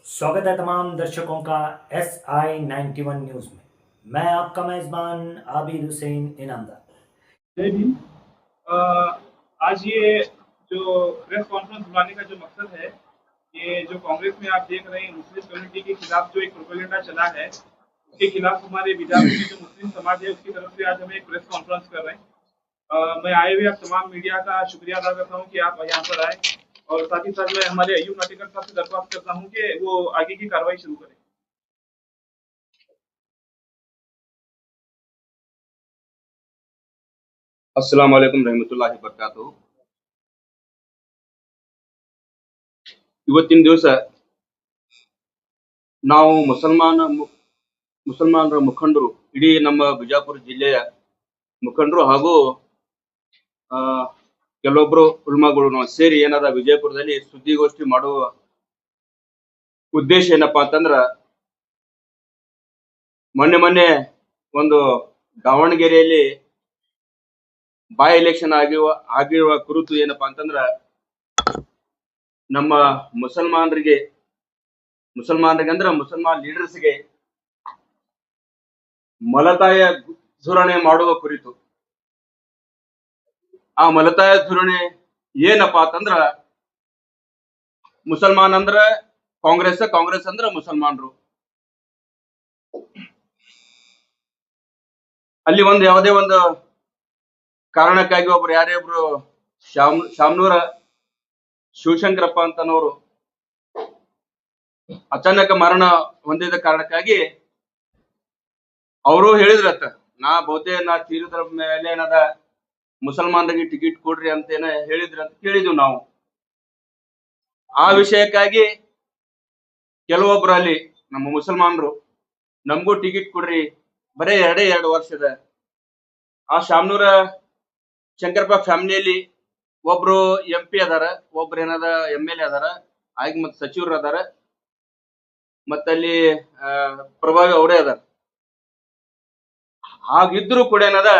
स्वागत है तमाम दर्शकों का SI91 न्यूज में। मैं आपका मेजबान आबिद हुसैन इनामदार। जय भीम। आज ये जो प्रेस कॉन्फ्रेंस बुलाने का जो मकसद है, ये जो कांग्रेस में आप देख रहे हैं मुस्लिम कम्युनिटी के खिलाफ जो एक प्रोपेगेंडा चला है, उसके खिलाफ हमारे बीजापुर में जो मुस्लिम समाज है उसकी तरफ से आज हम एक प्रेस कॉन्फ्रेंस कर रहे हैं। मैं आए हुए आप तमाम मीडिया का शुक्रिया अदा करता हूँ कि आप यहाँ पर आए, और साथ ही साथ मैं हमारे अयूब नाटिकर साहब से दरख्वास्त करता हूँ कि वो आगे की कार्रवाई शुरू करें। अस्सलाम वालेकुम रहमतुल्लाहि बरकातुहु। ಇವತ್ತಿನ ದಿವಸ ನಾವು ಮುಸಲ್ಮಾನರ ಮುಖಂಡರು, ಇಡೀ ನಮ್ಮ ಬಿಜಾಪುರ ಜಿಲ್ಲೆಯ ಮುಖಂಡರು ಹಾಗೂ ಕೆಲವೊಬ್ರು ಉಲ್ಮಾಗಳು ಸೇರಿ ಏನದ ವಿಜಯಪುರದಲ್ಲಿ ಸುದ್ದಿಗೋಷ್ಠಿ ಮಾಡುವ ಉದ್ದೇಶ ಏನಪ್ಪಾ ಅಂತಂದ್ರ, ಮೊನ್ನೆ ಒಂದು ದಾವಣಗೆರೆಯಲ್ಲಿ ಬಾಯ್ ಎಲೆಕ್ಷನ್ ಆಗಿರುವ ಕುರಿತು ಏನಪ್ಪಾ ಅಂತಂದ್ರ, ನಮ್ಮ ಮುಸಲ್ಮಾನರಿಗೆ ಅಂದ್ರೆ ಮುಸಲ್ಮಾನ್ ಲೀಡರ್ಸ್ಗೆ ಮಲತಾಯ ಧೋರಣೆ ಮಾಡುವ ಕುರಿತು. ಆ ಮಲತಾಯ ಧೋರಣೆ ಏನಪ್ಪಾ ಅಂತಂದ್ರ, ಮುಸಲ್ಮಾನ್ ಅಂದ್ರ ಕಾಂಗ್ರೆಸ್ ಅಂದ್ರ ಮುಸಲ್ಮಾನರು. ಅಲ್ಲಿ ಯಾವುದೇ ಒಂದು ಕಾರಣಕ್ಕಾಗಿ ಯಾರೇ ಒಬ್ರು ಶಾಮನೂರ ಶಿವಶಂಕರಪ್ಪ ಅಂತನವರು ಅಚಾನಕ ಮರಣ ಹೊಂದಿದ ಕಾರಣಕ್ಕಾಗಿ ಅವರು ಹೇಳಿದ್ರತ್ತ, ನಾ ತೀರಿದ್ರ ಮೇಲೆ ಏನದ ಮುಸಲ್ಮಾನರಿಗೆ ಟಿಕೆಟ್ ಕೊಡ್ರಿ ಅಂತೇನ ಹೇಳಿದ್ರಂತ ಕೇಳಿದ್ವಿ ನಾವು. ಆ ವಿಷಯಕ್ಕಾಗಿ ಕೆಲವೊಬ್ರು ಅಲ್ಲಿ ನಮ್ಮ ಮುಸಲ್ಮಾನರು ನಮಗೂ ಟಿಕೆಟ್ ಕೊಡ್ರಿ, ಬರೇ 2 ವರ್ಷದ. ಆ ಶಾಮನೂರ ಶಂಕರಪ್ಪ ಫ್ಯಾಮಿಲಿಯಲ್ಲಿ ಒಬ್ರು MP ಅದಾರ, ಒಬ್ರು ಏನದ MLA ಅದಾರ, ಆಗಿ ಮತ್ ಸಚಿವರು ಅದಾರ, ಮತ್ತಲ್ಲಿ ಪ್ರಭಾವಿ ಅವರೇ ಅದಾರ. ಹಾಗಿದ್ರು ಕೂಡ ಏನದ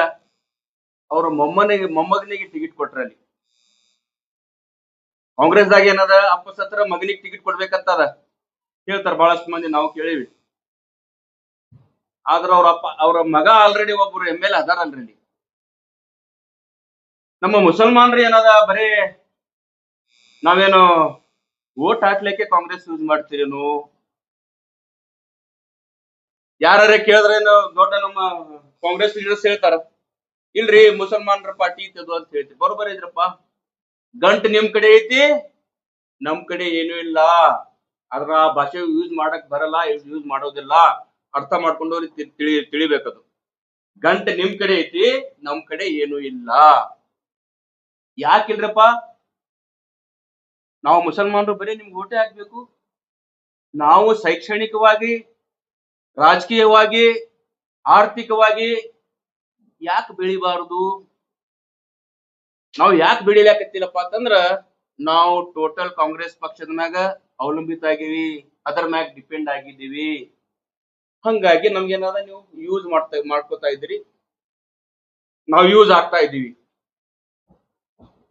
ಅವ್ರ ಮೊಮ್ಮಗನಿಗೆ ಟಿಕೆಟ್ ಕೊಟ್ರ. ಅಲ್ಲಿ ಕಾಂಗ್ರೆಸ್ದಾಗ ಏನದ ಅಪ್ಪ ಸತ್ರ ಮಗನಿಗೆ ಟಿಕೆಟ್ ಕೊಡ್ಬೇಕಂತದ ಹೇಳ್ತಾರ ಬಹಳಷ್ಟು ಮಂದಿ, ನಾವು ಕೇಳಿವಿ. ಆದ್ರ ಅವ್ರ ಮಗ ಆಲ್ರೆಡಿ ಒಬ್ರು MLA ಅದಾರ ಅಲ್ರಿ. ನಮ್ಮ ಮುಸಲ್ಮಾನರು ಏನದ ಬರೇ ನಾವೇನು ವೋಟ್ ಹಾಕ್ಲಿಕ್ಕೆ ಕಾಂಗ್ರೆಸ್ ಯೂಸ್ ಮಾಡ್ತೀರೇನು? ಯಾರೇ ಕೇಳಿದ್ರೇನು ದೊಡ್ಡ ನಮ್ಮ ಕಾಂಗ್ರೆಸ್ ಲೀಡರ್ಸ್ ಹೇಳ್ತಾರ, ಇಲ್ರಿ ಮುಸಲ್ಮಾನರ ಪಾರ್ಟಿ ಇತ್ತದು ಅಂತ ಹೇಳ್ತೀವಿ. ಬರೋಬ್ಬರ ಇದ್ರಪ್ಪ, ಗಂಟು ನಿಮ್ ಕಡೆ ಐತಿ, ನಮ್ ಕಡೆ ಏನೂ ಇಲ್ಲ. ಅದ್ರ ಭಾಷೆ ಯೂಸ್ ಮಾಡಕ್ ಬರಲ್ಲ, ಯೂಸ್ ಮಾಡೋದಿಲ್ಲ. ಅರ್ಥ ಮಾಡ್ಕೊಂಡು ತಿಳಿಬೇಕದು. ಗಂಟು ನಿಮ್ ಕಡೆ ಐತಿ, ನಮ್ ಕಡೆ ಏನೂ ಇಲ್ಲ. ಯಾಕಿಲ್ರಪ್ಪ? ನಾವು ಮುಸಲ್ಮಾನರು ಬರೀ ನಿಮ್ಗೆ ಓಟೆ ಹಾಕ್ಬೇಕು? ನಾವು ಶೈಕ್ಷಣಿಕವಾಗಿ, ರಾಜಕೀಯವಾಗಿ, ಆರ್ಥಿಕವಾಗಿ ಯಾಕೆ ಬೆಳಿಬಾರದು? ನಾವು ಯಾಕೆ ಬೆಳಿಲಾಕತ್ತಿಲ್ಲಪ್ಪ ಅಂತಂದ್ರ, ನಾವು ಟೋಟಲ್ ಕಾಂಗ್ರೆಸ್ ಪಕ್ಷದ ಮ್ಯಾಗ ಅವಲಂಬಿತ ಆಗಿವಿ, ಅದರ ಮ್ಯಾಗ ಡಿಪೆಂಡ್ ಆಗಿದ್ದೀವಿ. ಹಂಗಾಗಿ ನಮ್ಗೇನಾದ ನೀವು ಯೂಸ್ ಮಾಡ್ಕೋತಾ ಇದ್ರಿ, ನಾವು ಯೂಸ್ ಆಗ್ತಾ ಇದ್ದೀವಿ.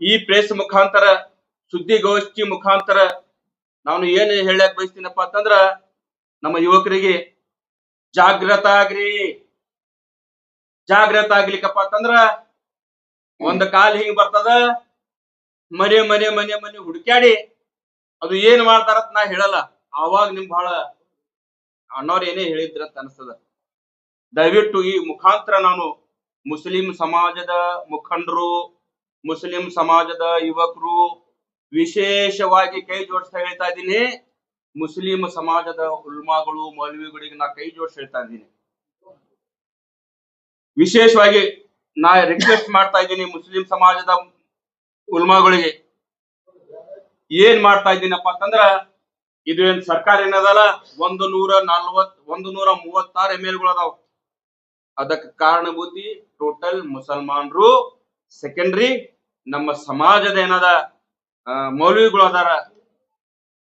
ಈ ಪ್ರೆಸ್ ಮುಖಾಂತರ, ಸುದ್ದಿಗೋಷ್ಠಿ ಮುಖಾಂತರ ನಾನು ಏನ್ ಹೇಳಕ್ ಬಯಸ್ತೀನಪ್ಪ ಅಂತಂದ್ರ, ನಮ್ಮ ಯುವಕರಿಗೆ ಜಾಗೃತ ಆಗ್ಲಿಕ್ಕಪ್ಪ ಅಂತಂದ್ರ, ಒಂದ್ ಕಾಲ್ ಹಿಂಗ್ ಬರ್ತದ, ಮನೆ ಹುಡುಕ್ಯಾಡಿ ಅದು ಏನ್ ಮಾಡ್ತಾರತ್ ನಾ ಹೇಳಲ್ಲ. ಅವಾಗ ನಿಮ್ ಬಹಳ ಅಣ್ಣವ್ರು ಏನೇ ಹೇಳಿದ್ರಂತ ಅನಿಸ್ತದ. ದಯವಿಟ್ಟು ಈ ಮುಖಾಂತರ ನಾನು ಮುಸ್ಲಿಂ ಸಮಾಜದ ಮುಖಂಡರು, ಮುಸ್ಲಿಂ ಸಮಾಜದ ಯುವಕರು ವಿಶೇಷವಾಗಿ ಕೈ ಜೋಡಿಸ್ತಾ ಹೇಳ್ತಾ ಇದ್ದೀನಿ. ಮುಸ್ಲಿಂ ಸಮಾಜದ ಉಲ್ಮಾಗಳು, ಮೌಲವಿಗಳಿಗೆ ನಾ ಕೈ ಜೋಡಿಸಿ ಹೇಳ್ತಾ ಇದ್ದೀನಿ, ವಿಶೇಷವಾಗಿ ನಾ ರಿಕ್ವೆಸ್ಟ್ ಮಾಡ್ತಾ ಇದ್ದೀನಿ ಮುಸ್ಲಿಂ ಸಮಾಜದ ಉಲ್ಮಾಗಳಿಗೆ. ಏನ್ ಮಾಡ್ತಾ ಇದ್ದೀನಪ್ಪ ಅಂತಂದ್ರ, ಇದು ಏನ್ ಸರ್ಕಾರ ಏನದಲ್ಲ 136 ML ಅದಾವ. ಅದಕ್ಕೆ ಕಾರಣಭೂತಿ ಟೋಟಲ್ ಮುಸಲ್ಮಾನರು. ಸೆಕೆಂಡ್ರಿ ನಮ್ಮ ಸಮಾಜದ ಏನದ ಮೌಲ್ವಿಗಳು ಅದಾರ,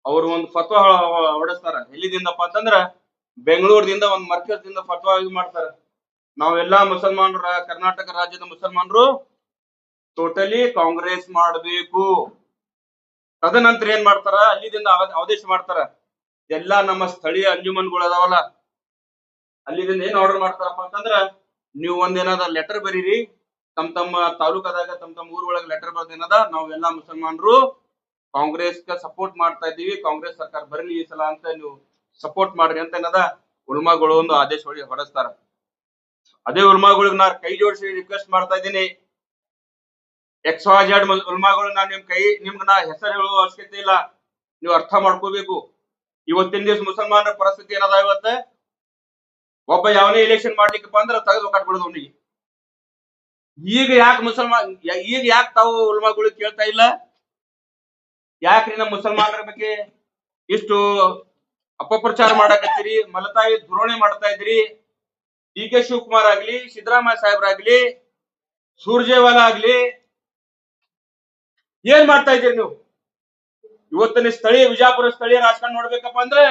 ಅವ್ರು ಒಂದು ಫತ್ವಾ ಹೊಡೆಸ್ತಾರ. ಎಲ್ಲಿದಿಂದಪ್ಪ ಅಂತಂದ್ರ ಬೆಂಗಳೂರದಿಂದ ಒಂದು ಮರ್ಕಜ್ದಿಂದ ಫತ್ವಾ ಇದು ಮಾಡ್ತಾರ. ನಾವೆಲ್ಲಾ ಮುಸಲ್ಮಾನರ, ಕರ್ನಾಟಕ ರಾಜ್ಯದ ಮುಸಲ್ಮಾನರು ಟೋಟಲಿ ಕಾಂಗ್ರೆಸ್ ಮಾಡಬೇಕು. ತದನಂತರ ಏನ್ ಮಾಡ್ತಾರ, ಅಲ್ಲಿದಿಂದ ಆದೇಶ ಮಾಡ್ತಾರ. ಎಲ್ಲಾ ನಮ್ಮ ಸ್ಥಳೀಯ ಅಂಜುಮನ್ಗಳು ಅದಾವಲ್ಲ, ಅಲ್ಲಿದಿಂದ ಏನ್ ಆರ್ಡರ್ ಮಾಡ್ತಾರಪ್ಪ ಅಂತಂದ್ರ, ನೀವು ಒಂದೇನಾದ ಲೆಟರ್ ಬರೀರಿ, ತಮ್ಮ ತಾಲೂಕದಾಗ ತಮ್ಮ ಊರೊಳಗೆ ಲೆಟರ್ ಬರ್ದೇನದ, ನಾವೆಲ್ಲಾ ಮುಸಲ್ಮಾನರು ಕಾಂಗ್ರೆಸ್ ಸಪೋರ್ಟ್ ಮಾಡ್ತಾ ಇದ್ದೀವಿ, ಕಾಂಗ್ರೆಸ್ ಸರ್ಕಾರ ಬರಲಿ ಈ ಸಲ ಅಂತ ನೀವು ಸಪೋರ್ಟ್ ಮಾಡ್ರಿ ಅಂತ ಏನದ ಉಲ್ಮಾಗಳು ಒಂದು ಆದೇಶ ಹೊರಡಿಸ್ತಾರ. ಅದೇ ಉಲ್ಮಾಗಳಿಗೆ ನಾ ಕೈ ಜೋಡಿಸಿ ರಿಕ್ವೆಸ್ಟ್ ಮಾಡ್ತಾ ಇದ್ದೀನಿ, XYZ ಉಲ್ಮಾಗಳು, ನಿಮ್ಗೆ ನಾ ಹೆಸರು ಹೇಳುವ ಅವಶ್ಯಕತೆ ಇಲ್ಲ, ನೀವು ಅರ್ಥ ಮಾಡ್ಕೋಬೇಕು. ಇವತ್ತಿನ ದಿವಸ ಮುಸಲ್ಮಾನರ ಪರಿಸ್ಥಿತಿ ಏನದ, ಇವತ್ತ ಒಬ್ಬ ಯಾವನೇ ಎಲೆಕ್ಷನ್ ಮಾಡ್ಲಿಕ್ಕಪ್ಪ ಅಂದ್ರೆ ತೆಗೆದು ಕಟ್ಬಿಡೋದು ಅವನಿಗೆ. ಈಗ ಯಾಕೆ ತಾವು ಉಲ್ಮಾಗಳು ಕೇಳ್ತಾ ಇಲ್ಲ? ಯಾಕ್ರಿ ನಮ್ಮ ಮುಸಲ್ಮಾನರ ಬಗ್ಗೆ ಇಷ್ಟು ಅಪಪ್ರಚಾರ ಮಾಡಕತ್ತೀರಿ, ಮಲತಾಯಿ ಧೋರಣೆ ಮಾಡ್ತಾ ಇದ್ರಿ? DK ಶಿವಕುಮಾರ್ ಆಗ್ಲಿ, ಸಿದ್ದರಾಮಯ್ಯ ಸಾಹೇಬ್ರಾಗ್ಲಿ, ಸೂರ್ಜೇವಾಲಾ ಆಗ್ಲಿ, ಏನ್ ಮಾಡ್ತಾ ಇದ್ದೀರಿ ನೀವು? ಇವತ್ತಿನ ಸ್ಥಳೀಯ ವಿಜಯಪುರ ಸ್ಥಳೀಯ ರಾಜಕಾರಣ ನೋಡ್ಬೇಕಪ್ಪ ಅಂದ್ರೆ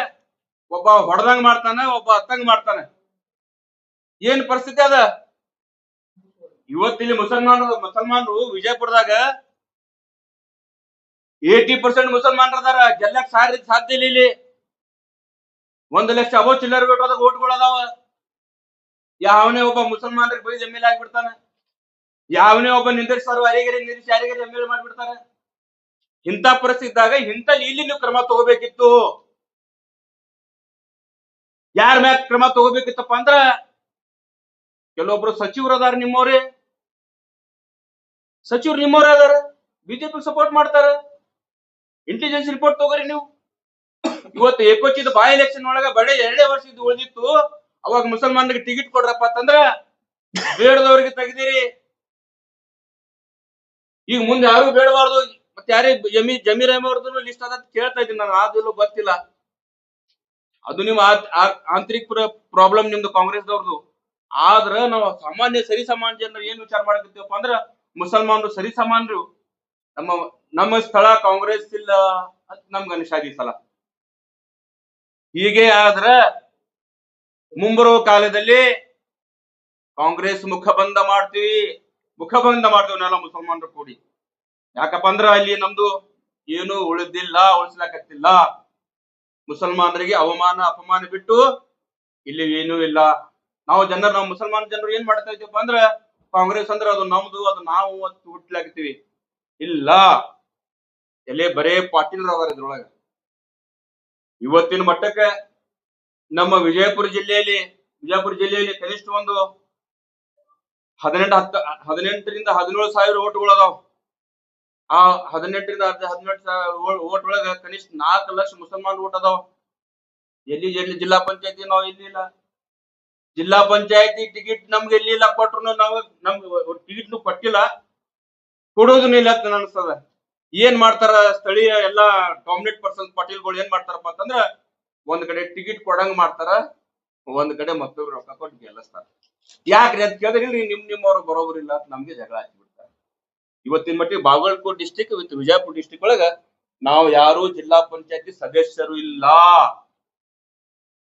ಒಬ್ಬ ಹೊಡೆದಂಗ್ ಮಾಡ್ತಾನೆ, ಒಬ್ಬ ಹತ್ತಂಗ್ ಮಾಡ್ತಾನೆ. ಏನ್ ಪರಿಸ್ಥಿತಿ ಅದ ಇವತ್ತಿಲ್ಲಿ? ಮುಸಲ್ಮಾನರು ವಿಜಯಪುರದಾಗ 80% ಮುಸಲ್ಮಾನರದಾರ. ಗೆಲ್ಲಕ್ ಸಾಧ್ಯ ಇಲ್ಲ. ಇಲ್ಲಿ 1 ಲಕ್ಷ ಅಬೋ ಚಿಲ್ಲರ್ ಓಟ್ಗಳು ಅದಾವ. ಯಾವನೇ ಒಬ್ಬ ಮುಸಲ್ಮಾನರಿಗೆ ಬೈದ್ ML ಆಗ್ಬಿಡ್ತಾನ, ಯಾವನೇ ಒಬ್ಬ ನಿಂದಿರ್ಸಾರು ಯಾರಿಗಾರಿ ML ಮಾಡ್ಬಿಡ್ತಾರ. ಇಂಥ ಪರಿಸ್ಥಿತಿ ಇದ್ದಾಗ ಇಲ್ಲಿ ನೀವು ಕ್ರಮ ತಗೋಬೇಕಿತ್ತು. ಯಾರ ಮ್ಯಾಗ ಕ್ರಮ ತಗೋಬೇಕಿತ್ತಪ್ಪ ಅಂದ್ರ, ಕೆಲವೊಬ್ರು ಸಚಿವರು ಅದಾರ, ನಿಮ್ಮವ್ರೆ ಸಚಿವರು ನಿಮ್ಮವ್ರೆ ಅದಾರ, ಬಿಜೆಪಿ ಸಪೋರ್ಟ್ ಮಾಡ್ತಾರ. ಇಂಟೆಲಿಜೆನ್ಸ್ ರಿಪೋರ್ಟ್ ತಗೋರಿ ನೀವು. ಇವತ್ತು ಏಕೋಚಿದ ಬೈ ಎಲೆಕ್ಷನ್ ಒಳಗ ಬಡೆ 2 ವರ್ಷ ಇದು ಉಳಿದಿತ್ತು. ಅವಾಗ ಮುಸಲ್ಮಾನರಿಗೆ ಟಿಕೆಟ್ ಕೊಡ್ರಪ್ಪ ಅಂತಂದ್ರ ಬೇಡದವ್ರಿಗೆ ತೆಗ್ದಿರಿ. ಈಗ ಮುಂದೆ ಯಾರು ಬೇಡಬಾರ್ದು. ಮತ್ತೆ ಯಾರೇ ಜಮೀರ್ ಅಹಮದ್ ಲಿಸ್ಟ್ ಅದ ಕೇಳ್ತಾ ಇದ್ದೀನಿ ನಾನು, ಆದಿಲ್ಲ ಗೊತ್ತಿಲ್ಲ. ಅದು ನಿಮ್ಮ ಆಂತರಿಕ ಪ್ರಾಬ್ಲಮ್ ನಿಮ್ದು ಕಾಂಗ್ರೆಸ್ದವ್ರದ್ದು. ಆದ್ರ ನಾವು ಸಾಮಾನ್ಯ ಸರಿ ಸಮಾನ ಜನರು ಏನ್ ವಿಚಾರ ಮಾಡಕತ್ತೀವಪ್ಪ ಅಂದ್ರ, ಮುಸಲ್ಮಾನರು ಸರಿ ಸಮಾನರು, ನಮ್ಮ ಸ್ಥಳ ಕಾಂಗ್ರೆಸ್ ಇಲ್ಲ ಅಂತ ನಮ್ಗೆ ಅನಿಸಾದ ಈ ಸಲ. ಹೀಗೆ ಆದ್ರ ಮುಂಬರುವ ಕಾಲದಲ್ಲಿ ಕಾಂಗ್ರೆಸ್ ಮುಖಬಂಧ ಮಾಡ್ತೀವಿ ನಾವೆಲ್ಲ ಮುಸಲ್ಮಾನರು ಕೂಡಿ. ಯಾಕಪ್ಪ ಅಂದ್ರ ಅಲ್ಲಿ ನಮ್ದು ಏನು ಉಳಿಸ್ಲಾಕತ್ತಿಲ್ಲ. ಮುಸಲ್ಮಾನರಿಗೆ ಅಪಮಾನ ಬಿಟ್ಟು ಇಲ್ಲಿ ಏನೂ ಇಲ್ಲ. ನಾವು ಮುಸಲ್ಮಾನ ಜನರು ಏನ್ ಮಾಡ್ತಾ ಇದ್ದೀವಪ್ಪ ಅಂದ್ರ, ಕಾಂಗ್ರೆಸ್ ಅಂದ್ರೆ ಅದು ನಮ್ದು, ಅದು ನಾವು ಹುಟ್ಲಾಕತ್ತೀವಿ. ಇಲ್ಲ, ಎಲ್ಲೇ ಬರೇ ಪಾಟೀಲ್ ಅದಾರ ಇದ್ರೊಳಗ. ಇವತ್ತಿನ ಮಟ್ಟಕ್ಕೆ ನಮ್ಮ ವಿಜಯಪುರ ಜಿಲ್ಲೆಯಲ್ಲಿ ಕನಿಷ್ಠ ಒಂದು 18ರಿಂದ 17 ಸಾವಿರ ಓಟ್ಗಳು ಅದಾವ. ಆ 18ರಿಂದ 18 ಸಾವಿರ ಓಟ್ ಒಳಗ ಕನಿಷ್ಠ 4 ಲಕ್ಷ ಮುಸಲ್ಮಾನ್ ಓಟ್ ಅದಾವ. ಎಲ್ಲಿ ಜಿಲ್ಲಾ ಪಂಚಾಯತಿ ನಾವು ಎಲ್ಲಿಲ್ಲ. ಜಿಲ್ಲಾ ಪಂಚಾಯತಿ ಟಿಕೆಟ್ ನಮ್ಗೆ ಎಲ್ಲಿಲ್ಲ ಕೊಟ್ರು, ನಾವು ನಮ್ಗೆ ಟಿಕೆಟ್ ಕೊಟ್ಟಿಲ್ಲ, ಕೊಡೋದನ್ನ ಇಲ್ಲ ಅಂತ ಅನಿಸ್ತದ. ಏನ್ ಮಾಡ್ತಾರ ಸ್ಥಳೀಯ ಎಲ್ಲಾ ಡಾಮಿನೇಟ್ ಪರ್ಸನ್ ಪಾಟೀಲ್ಗಳು ಏನ್ ಮಾಡ್ತಾರಪ್ಪ ಅಂತಂದ್ರ, ಒಂದ್ ಕಡೆ ಟಿಕೆಟ್ ಕೊಡಂಗ್ ಮಾಡ್ತಾರ, ಒಂದ್ ಕಡೆ ಮತ್ತೊಬ್ರು ರೊಕ್ಕ ಕೊಟ್ಟು ಗೆಲ್ಲಿಸ್ತಾರ. ಯಾಕ್ರಿ ಅಂತ ಕೇಳಿದ್ರೆ, ನಿಮ್ಮವ್ರು ಬರೋಬರ್ ಇಲ್ಲ ಅಂತ ನಮ್ಗೆ ಜಗಳ ಹಚ್ಚಿಬಿಡ್ತಾರೆ. ಇವತ್ತಿನ ಮಟ್ಟಿಗೆ Bagalkot district with Vijayapura district ಒಳಗ ನಾವು ಯಾರು ಜಿಲ್ಲಾ ಪಂಚಾಯತಿ ಸದಸ್ಯರು ಇಲ್ಲ.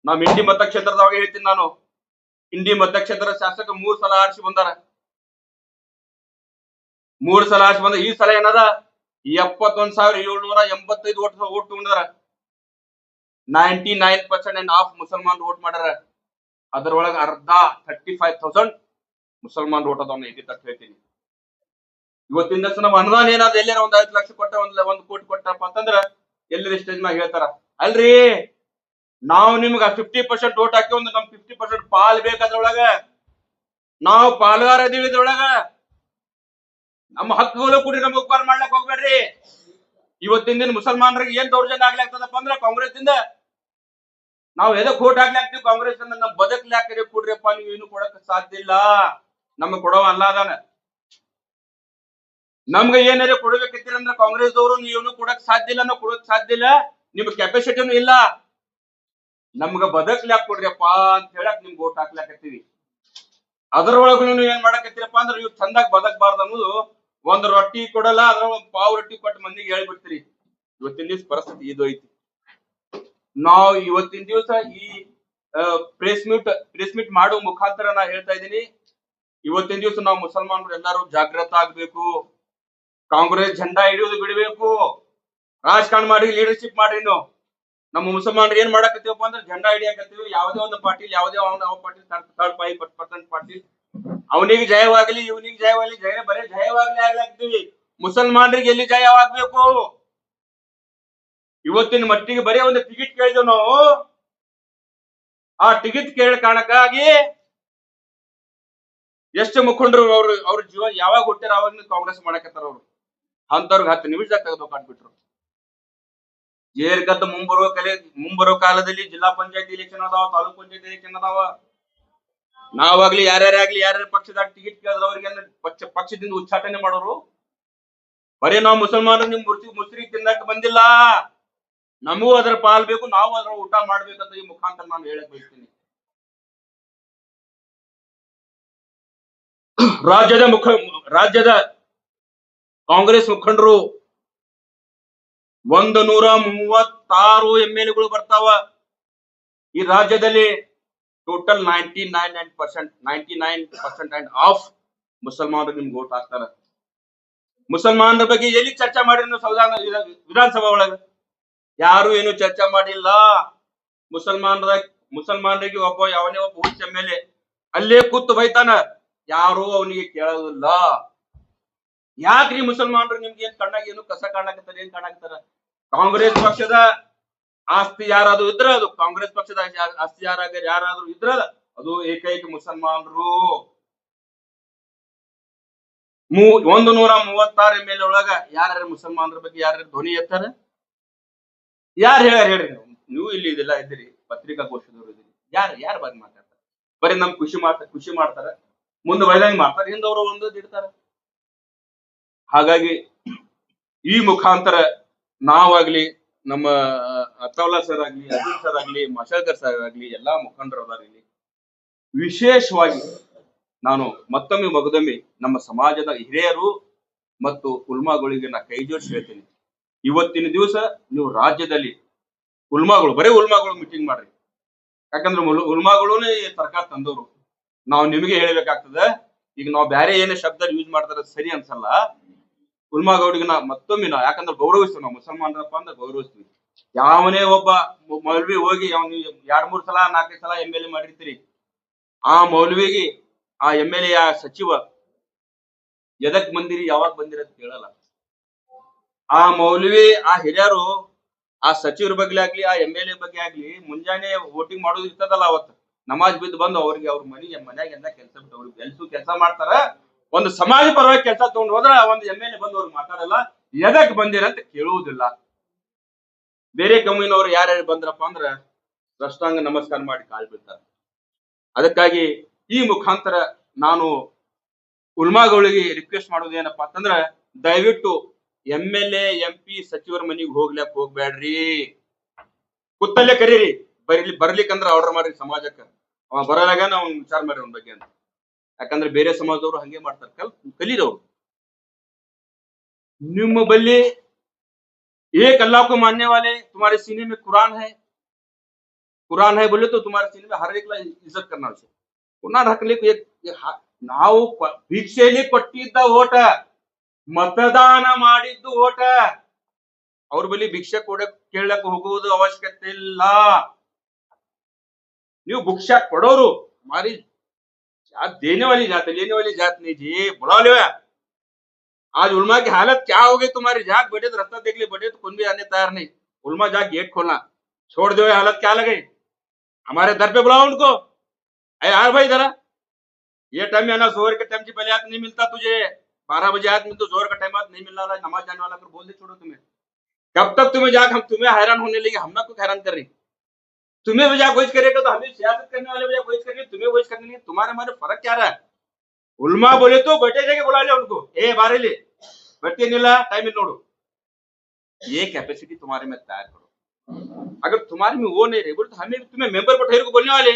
ನಾವ್ ಇಂಡಿ ಮತಕ್ಷೇತ್ರದಾಗ ಹೇಳ್ತೀನಿ ನಾನು, ಇಂಡಿ ಮತಕ್ಷೇತ್ರ ಶಾಸಕ 3 ಸಲ ಆರಿಸಿ ಬಂದಾರ. 3 ಸಲ ಆರಿಸಿ ಬಂದ. ಈ ಸಲ ಏನದ 71,785 ಓಟ್ ತಗೊಂಡಾರ. 99% ಅಂಡ್ ಆಫ್ ಮುಸಲ್ಮಾನ್ ವೋಟ್ ಮಾಡ್ಯಾರ. ಅದರೊಳಗ ಅರ್ಧ 35,000 ಮುಸಲ್ಮಾನ್ ವೋಟ್ ಅದಾವ. ತಟ್ಟು ಹೇಳ್ತೀನಿ. ಇವತ್ತಿನ ದಿವಸ ನಮ್ಮ ಅನುದಾನ ಏನಾದ ಎಲ್ಲಾರ 1 ಲಕ್ಷ ಕೊಟ್ಟ 1 ಕೋಟಿ ಕೊಟ್ಟಪ್ಪ ಅಂತಂದ್ರ ಎಲ್ಲರ ಸ್ಟೇಜ್ ಮ್ಯಾಗ ಹೇಳ್ತಾರ, ಅಲ್ರಿ ನಾವು ನಿಮ್ಗ 50% ವೋಟ್ ಹಾಕಿ ಒಂದು ನಮ್ 50% ಪಾಲ್ ಬೇಕಾದ್ರೊಳಗ, ನಾವು ಪಾಲ್ಗಾರ ಇದೀವಿ ಇದ್ರೊಳಗ, ನಮ್ಮ ಹಕ್ಕುಗಳು ಕೂಡಿ ನಮ್ಗೆ ಉಪಕಾರ ಮಾಡ್ಲಕ್ ಹೋಗ್ಬೇಡ್ರಿ. ಇವತ್ತಿನ ದಿನ ಮುಸಲ್ಮಾನರಿಗೆ ಏನ್ ದೌರ್ಜನ್ಯ ಆಗ್ಲಾಗ್ತದಪ್ಪ ಅಂದ್ರ ಕಾಂಗ್ರೆಸ್ ಇಂದ. ನಾವು ಎದಕ್ ವೋಟ್ ಹಾಕ್ಲಾಕ್ತಿವಿ ಕಾಂಗ್ರೆಸ್ ಅಂದ್ರ, ನಮ್ ಬದಕ್ಲಾಕ್ರಿ ಕೊಡ್ರಿಪ್ಪ, ನೀವು ಏನು ಕೊಡಕ್ ಸಾಧ್ಯ ಇಲ್ಲ. ನಮ್ಗೆ ಕೊಡವ ಅಲ್ಲ ಅದಾನ. ನಮ್ಗೆ ಏನಾರ ಕೊಡ್ಬೇಕಿತ್ತೀರಂದ್ರ ಕಾಂಗ್ರೆಸ್ ದವರು ನೀವು ಕೊಡಕ್ ಸಾಧ್ಯ ಇಲ್ಲ, ನಾವು ಕೊಡಕ್ ಸಾಧ್ಯ ಇಲ್ಲ, ನಿಮ್ ಕೆಪಾಸಿಟಿನೂ ಇಲ್ಲ, ನಮ್ಗ ಬದಕ್ಲಾಕ್ ಕೊಡ್ರಿಯಪ್ಪ ಅಂತ ಹೇಳಕ್ ನಿಮ್ಗೆ ಓಟ್ ಹಾಕ್ಲಾಕತ್ತೀವಿ. ಅದ್ರೊಳಗೂ ನೀವು ಏನ್ ಮಾಡಕತ್ತೀರಪ್ಪ ಅಂದ್ರೆ ನೀವು ಚಂದಾಗಿ ಬದಕ್ಬಾರ್ದು ಅನ್ನೋದು, ಒಂದ್ ರೊಟ್ಟಿ ಕೊಡಲ್ಲ ಅದ್ರ ಒಂದ್ ಪಾವ್ ರೊಟ್ಟಿ ಕೊಟ್ಟು ಮಂದಿಗೆ ಹೇಳ್ಬಿಡ್ತೀರಿ. ಇವತ್ತಿನ ದಿವಸ ಪರಿಸ್ಥಿತಿ ಇದು ಐತಿ. ನಾವು ಇವತ್ತಿನ ದಿವಸ ಈ ಪ್ರೆಸ್ ಮೀಟ್ ಮಾಡೋ ಮುಖಾಂತರ ನಾ ಹೇಳ್ತಾ ಇದ್ದೀನಿ, ಇವತ್ತಿನ ದಿವಸ ನಾವು ಮುಸಲ್ಮಾನರು ಎಲ್ಲರೂ ಜಾಗೃತ ಆಗ್ಬೇಕು. ಕಾಂಗ್ರೆಸ್ झंडा ಹಿಡಿಯೋದು ಬಿಡಬೇಕು, ರಾಜಕಾರಣ ಮಾಡಿ ಲೀಡರ್ಶಿಪ್ ಮಾಡ್ರಿ. ನಾವು ನಮ್ಮ ಮುಸಲ್ಮಾನರು ಏನ್ ಮಾಡಕತ್ತೀವಪ್ಪ ಅಂದ್ರೆ झंडा ಹಿಡಿಯಾಕತ್ತೀವಿ. ಯಾವುದೇ ಒಂದು ಪಾರ್ಟಿ, ಯಾವುದೇ ಪಾರ್ಟಿ ಥರ್ಡ್ ಪಾರ್ಟಿ ಅವನಿಗೆ ಜಯವಾಗಲಿ, ಇವನಿಗೆ ಜಯವಾಗಲಿ, ಬರೇ ಜಯವಾಗ್ಲಿ ಆಗ್ಲಾಕ್ತಿವಿ. ಮುಸಲ್ಮಾನರಿಗೆ ಎಲ್ಲಿ ಜಯವಾಗ್ಬೇಕು? ಇವತ್ತಿನ ಮಟ್ಟಿಗೆ ಬರೀ ಒಂದು ಟಿಕೆಟ್ ಕೇಳಿದೆವು ನಾವು. ಆ ಟಿಕೆಟ್ ಕೇಳ ಕಾರಣಕ್ಕಾಗಿ ಎಷ್ಟು ಮುಖಂಡರು ಅವ್ರ ಜೀವ ಯಾವಾಗ ಹುಟ್ಟಾರ ಅವಾಗ ಕಾಂಗ್ರೆಸ್ ಮಾಡಕತ್ತಾರ. ಅವ್ರು ಅಂತವ್ರಿಗೆ 10 ನಿಮಿಷದಾಗ ತೆಗೆದು ಕಾಟ್ಬಿಟ್ರು. ಏರ್ಗದ್ದ ಮುಂಬರುವ ಕಾಲದಲ್ಲಿ ಜಿಲ್ಲಾ ಪಂಚಾಯತ್ ಎಲೆಕ್ಷನ್ ಅದಾವ, ತಾಲೂಕ್ ಪಂಚಾಯತ್ ಎಲೆಕ್ಷನ್ ಅದಾವ. ನಾವಾಗ್ಲಿ ಯಾರ್ಯಾರ ಪಕ್ಷದಾಗ ಟಿಕೆಟ್ ಕೇಳಿದ್ರೆ ಅವ್ರಿಗೆ ಪಕ್ಷದಿಂದ ಉಚ್ಚಾಟನೆ ಮಾಡೋರು. ಬರೀ ನಾವು ಮುಸಲ್ಮಾನರು ನಿಮ್ ಮುಸ್ರಿ ತಿನ್ನಕ್ ಬಂದಿಲ್ಲ, ನಮಗೂ ಅದರ ಪಾಲ್ ಬೇಕು, ನಾವು ಅದರ ಊಟ ಮಾಡ್ಬೇಕಂತ ಈ ಮುಖಾಂತರ ನಾನು ಹೇಳಕ್ ಬಯಸ್ತೀನಿ. ರಾಜ್ಯದ ಕಾಂಗ್ರೆಸ್ ಮುಖಂಡರು 136 MLAಗಳು ಬರ್ತಾವ ಈ ರಾಜ್ಯದಲ್ಲಿ. ಟೋಟಲ್ 99% ಅಂಡ್ ಆಫ್ ಮುಸಲ್ಮಾನರು ನಿಮ್ಗೆ ಓಟ್ ಹಾಕ್ತಾರ. ಮುಸಲ್ಮಾನರ ಬಗ್ಗೆ ಎಲ್ಲಿ ಚರ್ಚೆ ಮಾಡಿರಿ ನೀವು ವಿಧಾನಸಭಾ ಒಳಗ? ಯಾರು ಏನು ಚರ್ಚೆ ಮಾಡಿಲ್ಲ. ಮುಸಲ್ಮಾನರಿಗೆ ಯಾವನೇ ಒಬ್ಬ ಹುಚ್ಚ ಮೇಲೆ ಅಲ್ಲೇ ಕೂತು ಬೈತಾನ, ಯಾರು ಅವನಿಗೆ ಕೇಳೋದಿಲ್ಲ. ಯಾಕ್ರಿ ಮುಸಲ್ಮಾನರು ನಿಮ್ಗೆ ಏನ್ ಕಣ್ಣಾಗ ಏನು ಕಸ ಕಾಣಕತ್ತಾರ, ಏನ್ ಕಾಣಕತ್ತಾರ? ಕಾಂಗ್ರೆಸ್ ಪಕ್ಷದ ಆಸ್ತಿ ಯಾರಾದ್ರೂ ಇದ್ರ ಅದು ಕಾಂಗ್ರೆಸ್ ಪಕ್ಷದ ಆಸ್ತಿ ಯಾರಾದ್ರೂ ಇದ್ರ ಅದು ಏಕೈಕ ಮುಸಲ್ಮಾನರು. 136 MLA ಒಳಗ ಯಾರ್ಯಾರ ಮುಸಲ್ಮಾನರ ಬಗ್ಗೆ ಯಾರ್ಯಾರ ಧ್ವನಿ ಎತ್ತಾರ? ಯಾರು ಹೇಳ್ರಿ? ನೀವು ಇಲ್ಲಿ ಇದೆಲ್ಲ ಇದ್ದೀರಿ, ಪತ್ರಿಕಾಗೋಷ್ಠಿದವರು ಇದ್ದೀರಿ, ಯಾರು ಬಂದ್ ಮಾತಾಡ್ತಾರೆ? ಬರೀ ನಮ್ ಖುಷಿ ಮಾಡ್ತಾರ, ಮುಂದೆ ಬೈದಂಗ್ ಮಾಡ್ತಾರ, ಹಿಂದವರು ಒಂದು ಇಡ್ತಾರ. ಹಾಗಾಗಿ ಈ ಮುಖಾಂತರ ನಾವಾಗ್ಲಿ, ನಮ್ಮ ಅತ್ತೌಲಾ ಸರ್ ಆಗ್ಲಿ, ಅರ್ಜುನ್ ಸರ್ ಆಗ್ಲಿ, ಮಶಾಲ್ಕರ್ ಸರ್ ಆಗ್ಲಿ, ಎಲ್ಲಾ ಮುಖಂಡರದಾಗಲಿ, ವಿಶೇಷವಾಗಿ ನಾನು ಮಗದೊಮ್ಮೆ ನಮ್ಮ ಸಮಾಜದ ಹಿರಿಯರು ಮತ್ತು ಉಲ್ಮಾಗಳಿಗೆ ನಾ ಕೈ ಜೋಡಿಸಿ ಹೇಳ್ತೀನಿ, ಇವತ್ತಿನ ದಿವಸ ನೀವು ರಾಜ್ಯದಲ್ಲಿ ಬರೀ ಉಲ್ಮಾಗಳು ಮೀಟಿಂಗ್ ಮಾಡ್ರಿ. ಯಾಕಂದ್ರೆ ಉಲ್ಮಾಗಳೂನೇ ಸರ್ಕಾರ ತಂದವರು. ನಾವು ನಿಮಗೆ ಹೇಳ್ಬೇಕಾಗ್ತದೆ. ಈಗ ನಾವು ಬೇರೆ ಏನೇ ಶಬ್ದ ಯೂಸ್ ಮಾಡ್ತಾರೆ ಸರಿ ಅನ್ಸಲ್ಲ. ಉಲ್ಮಾಗೌಡಿಗೆ ಮತ್ತೊಮ್ಮೆ ಯಾಕಂದ್ರೆ ಗೌರವಿಸ್ತೀವಿ, ನಾವು ಮುಸಲ್ಮಾನರಪ್ಪ ಅಂದ್ರೆ ಗೌರವಿಸ್ತೀವಿ. ಯಾವನೇ ಒಬ್ಬ ಮೌಲ್ವಿ ಹೋಗಿ 2-3 ಸಲ 4 ಸಲ MLA ಮಾಡಿರ್ತೀರಿ, ಆ ಮೌಲ್ವಿಗೆ ಆ MLA ಆ ಸಚಿವ ಎದಕ್ ಬಂದಿರಿ, ಯಾವಾಗ ಬಂದಿರ ಅಂತ ಕೇಳಲ್ಲ. ಆ ಮೌಲ್ವಿ, ಆ ಹಿರಿಯರು ಆ ಸಚಿವರ ಬಗ್ಗೆ ಆಗ್ಲಿ, ಆ MLA ಬಗ್ಗೆ ಆಗ್ಲಿ ಮುಂಜಾನೆ ವೋಟಿಂಗ್ ಮಾಡೋದು ಇರ್ತದಲ್ಲ, ಅವತ್ತು ನಮಾಜ್ ಬಿದ್ದು ಬಂದು ಅವ್ರಿಗೆ ಅವ್ರ ಮನ್ಯಾಗ ಎಲ್ಲ ಕೆಲಸ ಬಿಟ್ಟು ಅವ್ರಿಗೆ ಕೆಲಸ ಮಾಡ್ತಾರ. ಒಂದು ಸಮಾಜ ಪರವಾಗಿ ಕೆಲಸ ತಗೊಂಡು ಹೋದ್ರೆ ಒಂದು MLA ಬಂದು ಅವ್ರಿಗೆ ಮಾತಾಡಲ್ಲ, ಎದಕ್ ಬಂದಿರ ಅಂತ ಕೇಳುವುದಿಲ್ಲ. ಬೇರೆ ಕಮ್ಯುನವ್ರು ಯಾರ್ಯಾರು ಬಂದ್ರಪ್ಪ ಅಂದ್ರ ರಷ್ಟಾಂಗ ನಮಸ್ಕಾರ ಮಾಡಿ ಕಾಲ್ ಬೀಳ್ತಾರೆ. ಅದಕ್ಕಾಗಿ ಈ ಮುಖಾಂತರ ನಾನು ಉಲ್ಮಾಗಳಿಗೆ ರಿಕ್ವೆಸ್ಟ್ ಮಾಡೋದು ಏನಪ್ಪಾ ಅಂತಂದ್ರ, ದಯವಿಟ್ಟು MLA MP ಸಚಿವರ ಮನೆಗೆ ಹೋಗ್ಬೇಡ್ರಿ, ಕುತ್ತಲ್ಲೇ ಕರೀರಿ. ಬರ್ಲಿಕ್ಕಂದ್ರ ಆರ್ಡರ್ ಮಾಡ್ರಿ ಸಮಾಜಕ್ಕೆ. ಅವ ಬರಲಾಗ ನಾವು ವಿಚಾರ ಮಾಡ್ರಿ ಅವನ ಬಗ್ಗೆ ಅಂತ. ಯಾಕಂದ್ರೆ ಬೇರೆ ಸಮಾಜದವರು ಹಂಗೆ ಮಾಡ್ತಾರೆ, ಕಲೀರವ್ರು. ನಿಮ್ಮ ಬಲ್ಲಿ एक अल्लाह को मानने वाले तुम्हारे सीने में कुरान है बोले तो तुम्हारे सीने में हर एक का इज्जत करना चाहिए. कुरान ಹಾಕ್ಲಿಕ್ಕೆ ನಾವು ಭಿಕ್ಷೆಯಲ್ಲಿ ಕೊಟ್ಟಿದ್ದ ಓಟ, ಮತದಾನ ಮಾಡಿದ್ದು ಓಟ. ಅವ್ರ ಬಳಿ ಭಿಕ್ಷೆ ಕೇಳಕ್ ಹೋಗುವುದು ಅವಶ್ಯಕತೆ ಇಲ್ಲ. ನೀವು ಭಿಕ್ಷಾ ಕೊಡೋರು हमारी देने वाली जात लेने वाली जात नहीं जी. बुला लो आज उलमा की हालत क्या हो गई तुम्हारी? जाग बैठे तो रास्ता देख ले, बैठे तो कौन भी आने तैयार नहीं. उलमा जाग गेट खोलना छोड़ दो, हालत क्या लगे? हमारे दर पे बुलाओ उनको. अरे यार भाई जरा ये टाइम में आना, जोहर के टाइम से पहले हाथ नहीं मिलता तुझे. 12 बजे हाथ मिलता, जोहर का टाइम हाथ नहीं मिलने वाला, नमाज जाने वाला कर बोल दे छोड़ो तुम्हें. कब तक तुम्हें जाग हम तुम्हें हैरान होने लगे? हम ना को हैरान कर रही. तुम्हें वजह वोच करेगा तो हमें सियासत करने वाले वजह वोच करेंगे, तुम्हें वोच करने. तुम्हारे हमारे फर्क क्या रहा है? उलमा बोले तो बैठे जगह बुला ले उनको, ए बारेली बैठते नीला टाइम नोड़ो, ये कैपेसिटी तुम्हारे में तैयार करो। अगर तुम्हारे में वो नहीं रहे बोले तो हमें तुम्हें मेंबर को ठहर को बोलने वाले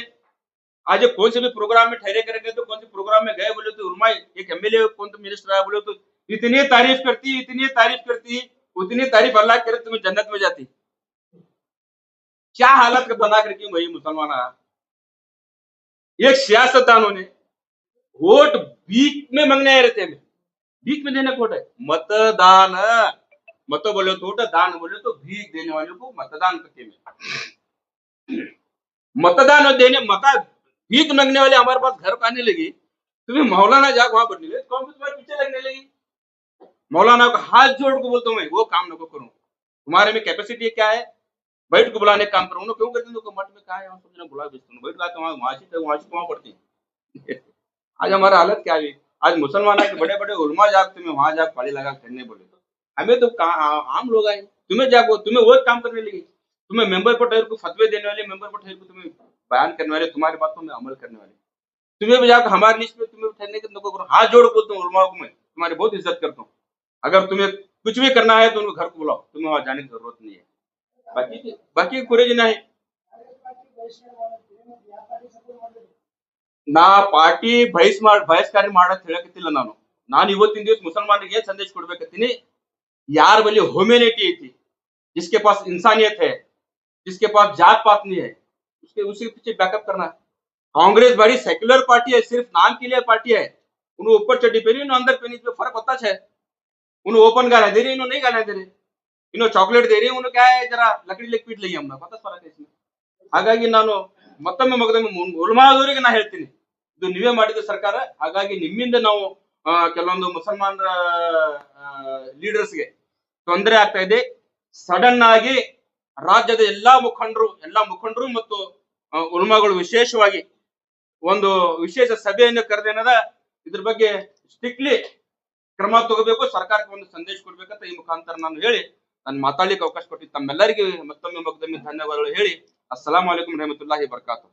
आज कौन से भी प्रोग्राम में ठहरे करेंगे तो कौन से प्रोग्राम में गए बोले तो उलमा एक एमएलए कौन तो मिनिस्टर आया बोले तो इतनी तारीफ करती उतनी तारीफ अल्लाह करे तुम्हें जन्नत में जाती। क्या हालत का बना करके वही मुसलमान आया। एक सियासतदानों ने वोट भीख में मांगने आए रहते हैं, भीख में देने को है मतदान, मत बोले तो दान बोले तो भीख देने वाले को मतदान करते में मतदान देने मता भीख मांगने वाले हमारे पास घर को आने लगी, तुम्हें मौलाना जाग वहां बढ़ने लगे, कौन तुम्हारे पीछे लगने लगी। मौलाना को हाथ जोड़ को बोलता हूँ मैं वो काम न को करूं, तुम्हारे में कैपेसिटी क्या है, बैठ को बुलाने काम करो क्यों करते मठ में कहा है सब बुला बेचते बैठ का वहां पड़ती। आज हमारा हालत क्या है, आज मुसलमान के बड़े बड़े उलमा जाग तुम्हें वहां जाग पाली लगा करने बोले तो हमें तो आम लोग आए, तुम्हें जागो तुम्हें वो काम करने लगे, तुम्हें मेंबर पर ठहर को फतवे देने वाले, मेंबर पर ठहर को तुम्हें बयान करने वाले, तुम्हारी बातों में अमल करने वाले, तुम्हें भी जाकर हमारे लिस्ट में तुम्हें ठहरने के करो। हाथ जोड़ बोलता हूँ उलमा को मैं तुम्हारी बहुत इज्जत करता हूँ, अगर तुम्हें कुछ भी करना है तो उनको घर को बुलाओ, तुम्हें वहां जाने की जरूरत नहीं है। बाकी कुरेज नहीं ನಾ ಪಾರ್ಟಿ ಬಹಿಷ್ಕಾರ ಮಾಡಕ್ ಹೇಳಕತ್ತಿಲ್ಲ ನಾನು ಇವತ್ತಿನ ದಿವಸ ಮುಸಲ್ಮಾನರಿಗೆ ಏನ್ ಸಂದೇಶ ಕೊಡ್ಬೇಕತ್ತೀನಿ, यार बली ह्यूमैनिटी थी, जिसके पास इंसानियत है, जिसके पास जात पात नहीं है, उसके पीछे बैकअप करना। कांग्रेस बड़ी सेक्युलर पार्टी है, सिर्फ नाम के लिए पार्टी है, उन्हें ऊपर चड्डी पहनी उन्हें अंदर पहनी इसमें फर्क होता है। उन्हें ओपन गाना दे रही, इन्होंने नहीं गाना दे रहे, इन्होंने चॉकलेट दे रही, उन्हें क्या है जरा लकड़ी लेके पीट लगी हमने पता फर्क है इसमें। ಹಾಗಾಗಿ ನಾನು ಮತ್ತೊಮ್ಮೆ ಉಲಮಾದವರಿಗೆ ನಾ ಹೇಳ್ತೀನಿ ಇದು ನೀವೇ ಮಾಡಿದ ಸರ್ಕಾರ, ಹಾಗಾಗಿ ನಿಮ್ಮಿಂದ ನಾವು ಕೆಲವೊಂದು ಮುಸಲ್ಮಾನರ ಲೀಡರ್ಸ್ಗೆ ತೊಂದರೆ ಆಗ್ತಾ ಇದೆ। ಸಡನ್ ಆಗಿ ರಾಜ್ಯದ ಎಲ್ಲಾ ಮುಖಂಡರು ಮತ್ತು ಉಲಮಾಗಳು ವಿಶೇಷವಾಗಿ ಒಂದು ವಿಶೇಷ ಸಭೆಯನ್ನು ಕರೆದೇನದ ಇದ್ರ ಬಗ್ಗೆ ಸ್ಟ್ರಿಕ್ಟ್ಲಿ ಕ್ರಮ ತಗೋಬೇಕು, ಸರ್ಕಾರಕ್ಕೆ ಒಂದು ಸಂದೇಶ ಕೊಡ್ಬೇಕಂತ ಈ ಮುಖಾಂತರ ನಾನು ಹೇಳಿ ನಾನು ಮಾತಾಡ್ಲಿಕ್ಕೆ ಅವಕಾಶ ಕೊಟ್ಟಿದ್ದು ತಮ್ಮೆಲ್ಲರಿಗೆ ಮತ್ತೊಮ್ಮೆ ಧನ್ಯವಾದಗಳು ಹೇಳಿ, अस्सलाम वालेकुम रहमतुल्लाहि वबरकातुहू।